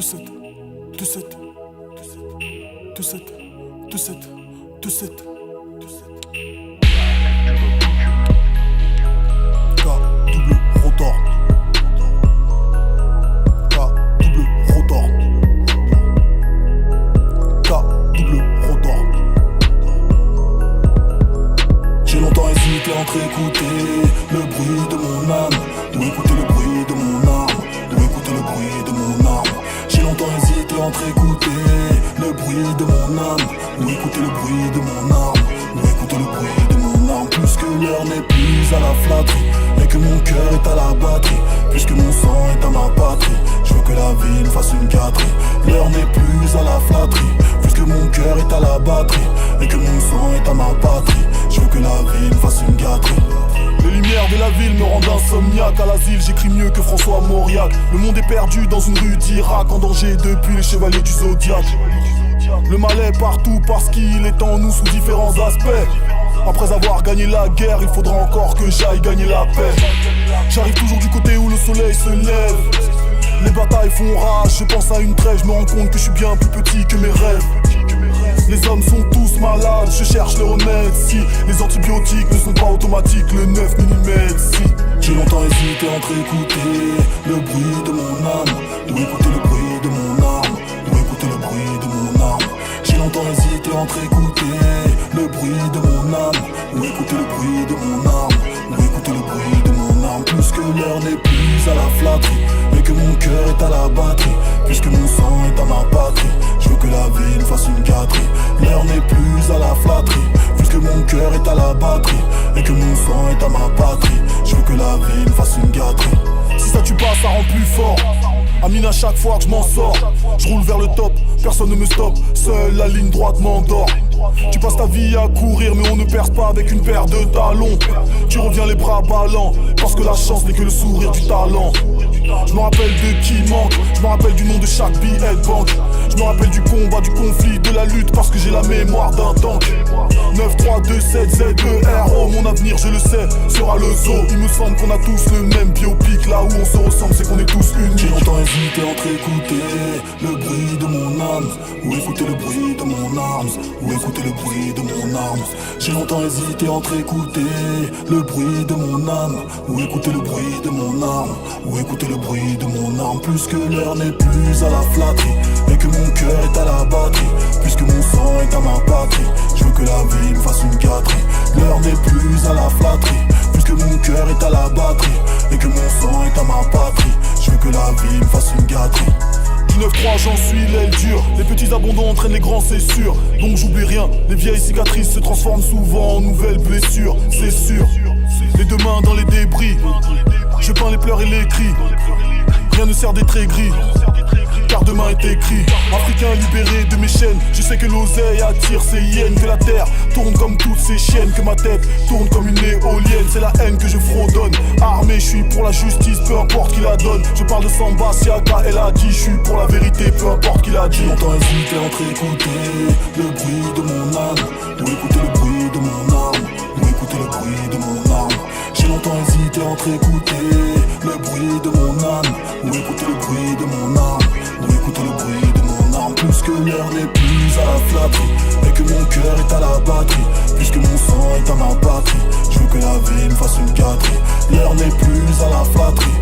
7, 2, 7, 2, 7, 2, 7, 2, 7, 2, 7. K double rotor. K double rotor. K double rotor. J'ai longtemps hésité entre écouter le bruit de mon âme ou écouter le bruit de mon arme, ou écouter le bruit de mon arme. J'ai longtemps hésité entre écouter le bruit de mon âme ou écouter le bruit de mon arme, ou écouter le bruit de mon arme. Plus que l'heure n'est plus à la flatterie et que mon cœur est à la batterie, puisque mon sang est à ma patrie, je veux que la vie me fasse une gâterie. L'heure n'est plus à la flatterie, puisque mon cœur est à la batterie et que mon sang est à ma patrie, je veux que la vie me fasse une gâterie. Les lumières de la ville me rendent insomniaque. À l'asile j'écris mieux que François Mauriac. Le monde est perdu dans une rue d'Irak, en danger depuis les chevaliers du Zodiac. Le mal est partout parce qu'il est en nous sous différents aspects. Après avoir gagné la guerre, il faudra encore que j'aille gagner la paix. J'arrive toujours du côté où le soleil se lève. Les batailles font rage, je pense à une trêve. Je me rends compte que je suis bien plus petit que mes rêves. Les hommes sont tous malades, je cherche le remède. Si les antibiotiques ne sont pas automatiques, le 9 mm si. J'ai longtemps hésité entre écouter le bruit de mon âme ou écouter le bruit de mon arme, ou écouter le bruit de mon arme. J'ai longtemps hésité entre écouter le bruit de mon âme ou écouter le bruit de mon arme, ou écouter le bruit de mon arme. Plus que l'heure n'est plus à la flatterie et que mon cœur est à la batterie, puisque mon sang est à ma patrie, je veux que la vie me fasse une gâterie. L'heure n'est plus à la flatterie, puisque mon cœur est à la batterie et que mon sang est à ma patrie, je veux que la vie me fasse une gâterie. Si ça tue pas, ça rend plus fort. Amine à chaque fois que je m'en sors, je roule vers le top, personne ne me stoppe, seule la ligne droite m'endort. Tu passes ta vie à courir mais on ne perce pas avec une paire de talons. Tu reviens les bras ballants, parce que la chance n'est que le sourire du talent. Je me rappelle de qui manque, je me rappelle du nom de chaque billet de banque. Je me rappelle du combat, du conflit, de la lutte, parce que j'ai la mémoire d'un tank. 9, 3, 2, 7, Z, E, R, O, mon avenir je le sais, sera le zoo. Il me semble qu'on a tous le même biopic, là où on se ressemble c'est qu'on est tous unis. J'ai longtemps hésité entre écouter le bruit de mon âme ou écouter le bruit de mon arme, ou écouter le bruit de mon arme. J'ai longtemps hésité entre écouter le bruit de mon âme ou écouter le bruit de mon arme, ou écouter le bruit de mon arme. Plus que l'heure n'est plus à la flatterie et que mon cœur est à la batterie, puisque mon sang est à ma patrie, je veux que la vie me fasse une gâterie. L'heure n'est plus à la flatterie, puisque mon cœur est à la batterie et que mon sang est à ma patrie, je veux que la vie me fasse une gâterie. 9-3 j'en suis l'aile dure, les petits abandons entraînent les grands c'est sûr. Donc j'oublie rien, les vieilles cicatrices se transforment souvent en nouvelles blessures, c'est sûr. Les deux mains dans les débris, je peins les pleurs et les cris. Rien ne sert d'être aigri, car demain est écrit. Africain libéré de mes chaînes, je sais que l'oseille attire ses hyènes, que la terre tourne comme toutes ces chiennes, que ma tête tourne comme une éolienne. C'est la haine que je fredonne, armé je suis pour la justice, peu importe qui la donne. Je parle de Samba, Siaka, elle a dit, je suis pour la vérité, peu importe qui l'a dit. J'ai longtemps hésité entre écouter le bruit de mon âme ou écouter le bruit de mon arme, ou écouter le bruit de mon arme. J'ai longtemps hésité entre écouter le bruit de mon âme ou écouter le bruit de mon arme, ou écouter le bruit de mon arme. Plus que l'heure n'est plus à la flatterie et que mon cœur est à la batterie, puisque mon sang est à ma patrie, je veux que la vie me fasse une gâterie. L'heure n'est plus à la flatterie